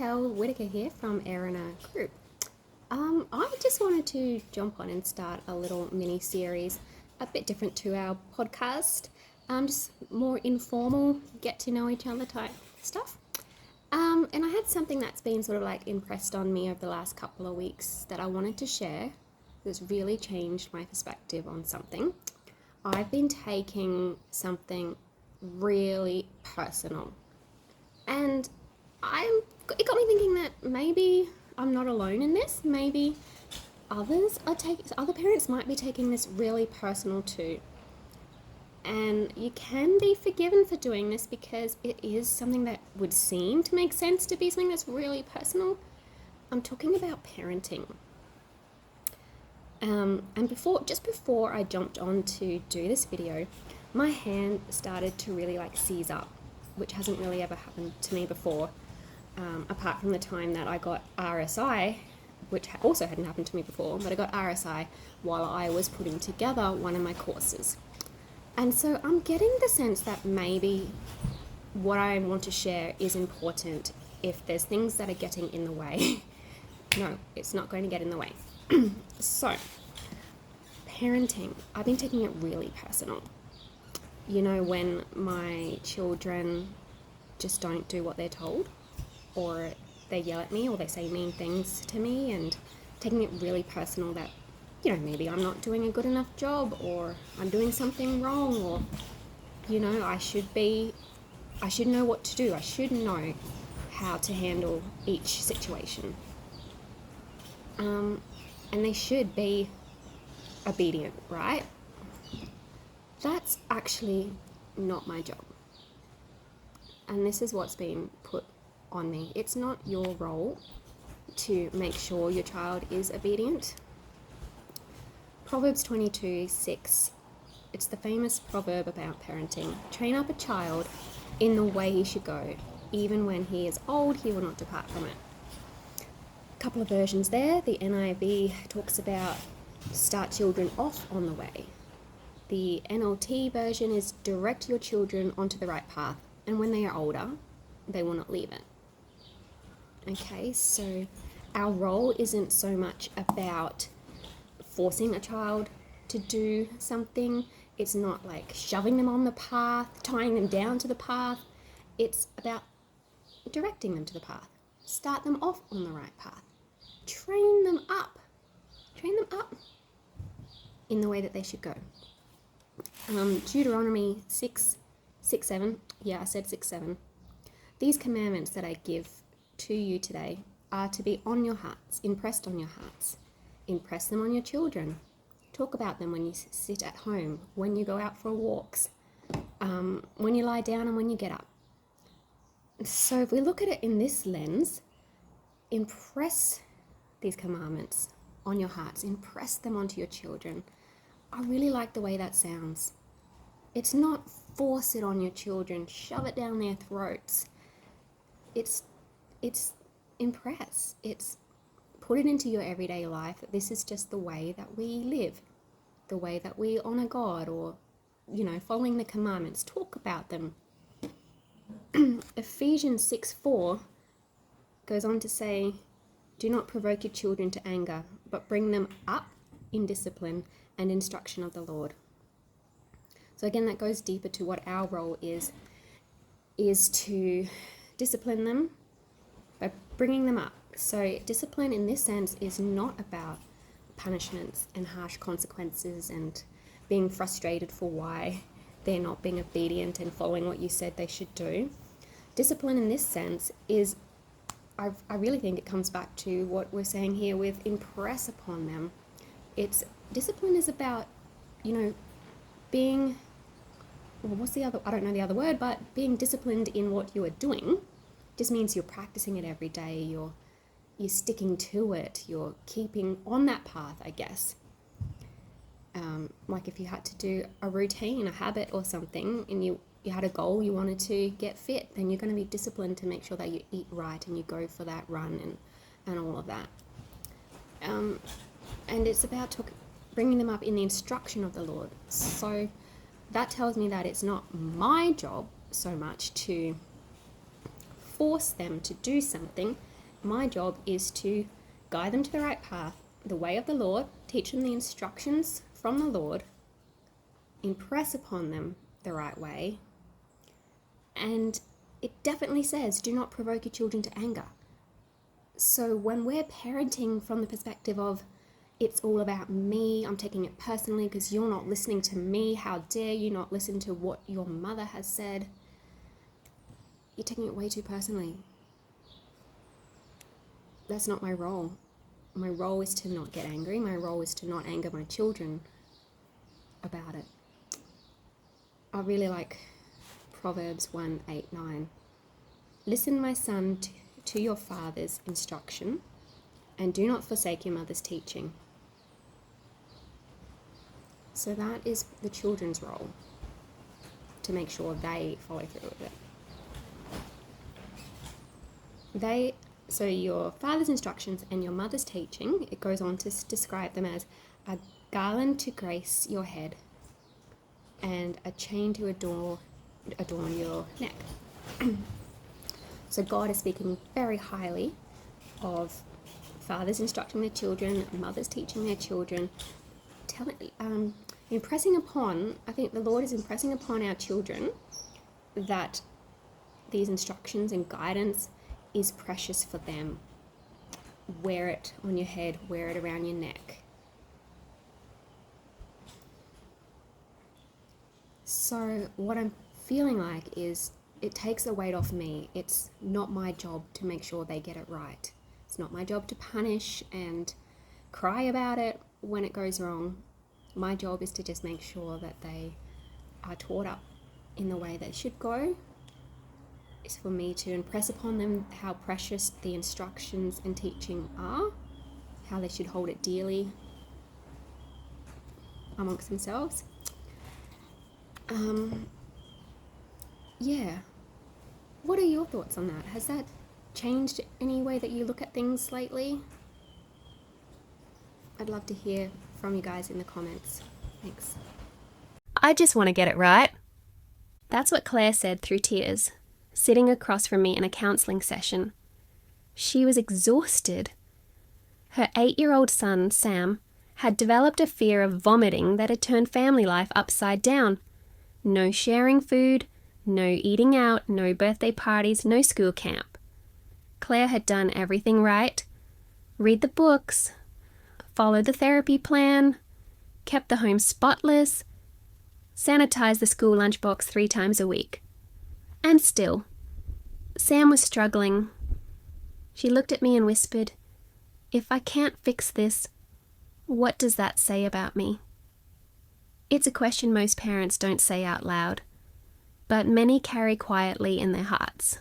Kel Whittaker here from Erinnah Group. I just wanted to jump on and start a little mini series, a bit different to our podcast, just more informal, get to know each other type stuff. And I had something that's been sort of like impressed on me over the last couple of weeks that I wanted to share that's really changed my perspective on something. I've been taking something really personal, and it got me thinking that maybe I'm not alone in this. Maybe other parents might be taking this really personal too. And you can be forgiven for doing this because it is something that would seem to make sense to be something that's really personal. I'm talking about parenting. And before I jumped on to do this video, my hand started to really seize up, which hasn't really ever happened to me before, apart from the time that I got RSI, which also hadn't happened to me before, but I got RSI while I was putting together one of my courses. And so I'm getting the sense that maybe what I want to share is important if there's things that are getting in the way. No, it's not going to get in the way. So, parenting, I've been taking it really personal. You know, when my children just don't do what they're told, or they yell at me, or they say mean things to me, and taking it really personal that, maybe I'm not doing a good enough job, or I'm doing something wrong, or, I should know what to do. I should know how to handle each situation. And they should be obedient, right? That's actually not my job. And this is what's been put on me. It's not your role to make sure your child is obedient. Proverbs 22:6, it's the famous proverb about parenting. Train up a child in the way he should go. Even when he is old, he will not depart from it. A couple of versions there. The NIV talks about start children off on the way. The NLT version is direct your children onto the right path, and when they are older, they will not leave it. Okay, so our role isn't so much about forcing a child to do something. It's not like shoving them on the path, tying them down to the path. It's about directing them to the path. Start them off on the right path. Train them up in the way that they should go. Deuteronomy 6:7. Yeah, I said 6:7. These commandments that I give to you today are to be on your hearts, impressed on your hearts. Impress them on your children. Talk about them when you sit at home, when you go out for walks, when you lie down and when you get up. So if we look at it in this lens, impress these commandments on your hearts. Impress them onto your children. I really like the way that sounds. It's not force it on your children, shove it down their throats. It's impress. It's put it into your everyday life that this is just the way that we live, the way that we honor God, or, following the commandments. Talk about them. Ephesians 6:4 goes on to say, do not provoke your children to anger, but bring them up in discipline and instruction of the Lord. So again, that goes deeper to what our role is to discipline them by bringing them up. So discipline in this sense is not about punishments and harsh consequences and being frustrated for why they're not being obedient and following what you said they should do. Discipline in this sense is, I really think it comes back to what we're saying here with impress upon them. Discipline is about, being, I don't know the other word, but being disciplined in what you are doing just means you're practicing it every day, you're sticking to it, you're keeping on that path, I guess. Like if you had to do a routine, a habit or something, and you had a goal, you wanted to get fit, then you're going to be disciplined to make sure that you eat right and you go for that run and all of that. And it's about bringing them up in the instruction of the Lord. So that tells me that it's not my job so much to force them to do something My job is to guide them to the right path, the way of the Lord, teach them the instructions from the Lord, impress upon them the right way. And it definitely says, do not provoke your children to anger. So when we're parenting from the perspective of, it's all about me, I'm taking it personally because you're not listening to me, how dare you not listen to what your mother has said, you're taking it way too personally. That's not my role. My role is to not get angry. My role is to not anger my children about it. I really like Proverbs 1:8-9. Listen, my son, to your father's instruction, and do not forsake your mother's teaching. So that is the children's role, to make sure they follow through with it. So your father's instructions and your mother's teaching, it goes on to describe them as a garland to grace your head and a chain to adorn your neck. So God is speaking very highly of fathers instructing their children, mothers teaching their children, impressing upon, I think the Lord is impressing upon our children that these instructions and guidance is precious for them. Wear it on your head, wear it around your neck. So what I'm feeling like is it takes the weight off me. It's not my job to make sure they get it right. It's not my job to punish and cry about it when it goes wrong. My job is to just make sure that they are taught up in the way they should go. It's for me to impress upon them how precious the instructions and teaching are, how they should hold it dearly amongst themselves. Yeah. What are your thoughts on that? Has that changed any way that you look at things lately? I'd love to hear from you guys in the comments. Thanks. I just want to get it right. That's what Claire said through tears, sitting across from me in a counselling session. She was exhausted. Her 8-year-old son, Sam, had developed a fear of vomiting that had turned family life upside down. No sharing food, no eating out, no birthday parties, no school camp. Claire had done everything right. Read the books, followed the therapy plan, kept the home spotless, sanitized the school lunchbox 3 times a week. And still, Sam was struggling. She looked at me and whispered, "If I can't fix this, what does that say about me?" It's a question most parents don't say out loud, but many carry quietly in their hearts.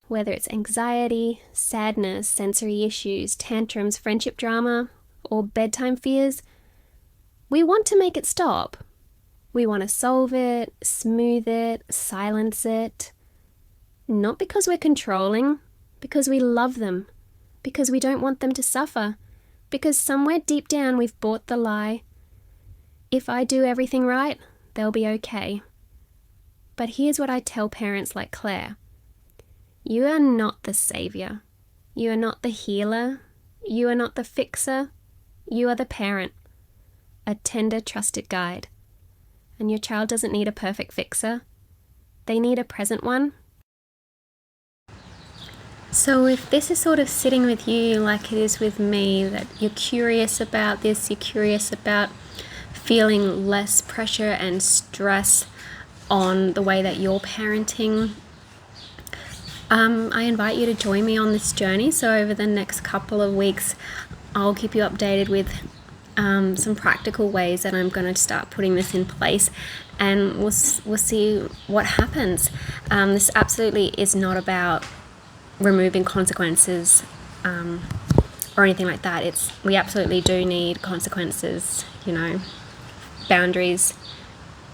Whether it's anxiety, sadness, sensory issues, tantrums, friendship drama, or bedtime fears, we want to make it stop. We want to solve it, smooth it, silence it. Not because we're controlling, because we love them, because we don't want them to suffer, because somewhere deep down we've bought the lie, if I do everything right, they'll be okay. But here's what I tell parents like Claire. You are not the saviour. You are not the healer. You are not the fixer. You are the parent, a tender, trusted guide. And your child doesn't need a perfect fixer. They need a present one. So if this is sort of sitting with you like it is with me, that you're curious about this, you're curious about feeling less pressure and stress on the way that you're parenting, I invite you to join me on this journey. So over the next couple of weeks, I'll keep you updated with some practical ways that I'm going to start putting this in place, and we'll see what happens. This absolutely is not about removing consequences or anything like that. We absolutely do need consequences, boundaries.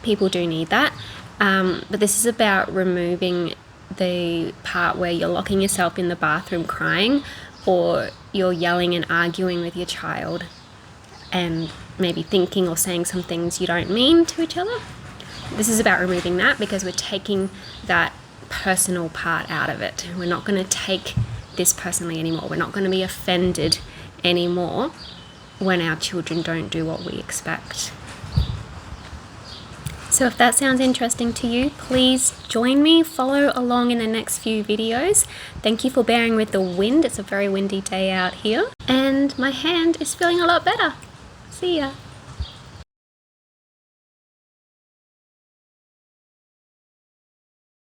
People do need that. But this is about removing the part where you're locking yourself in the bathroom crying, or you're yelling and arguing with your child and maybe thinking or saying some things you don't mean to each other. This is about removing that, because we're taking that personal part out of it. We're not going to take this personally anymore. We're not going to be offended anymore when our children don't do what we expect. So if that sounds interesting to you, please join me, follow along in the next few videos. Thank you for bearing with the wind. It's a very windy day out here. And my hand is feeling a lot better. See ya.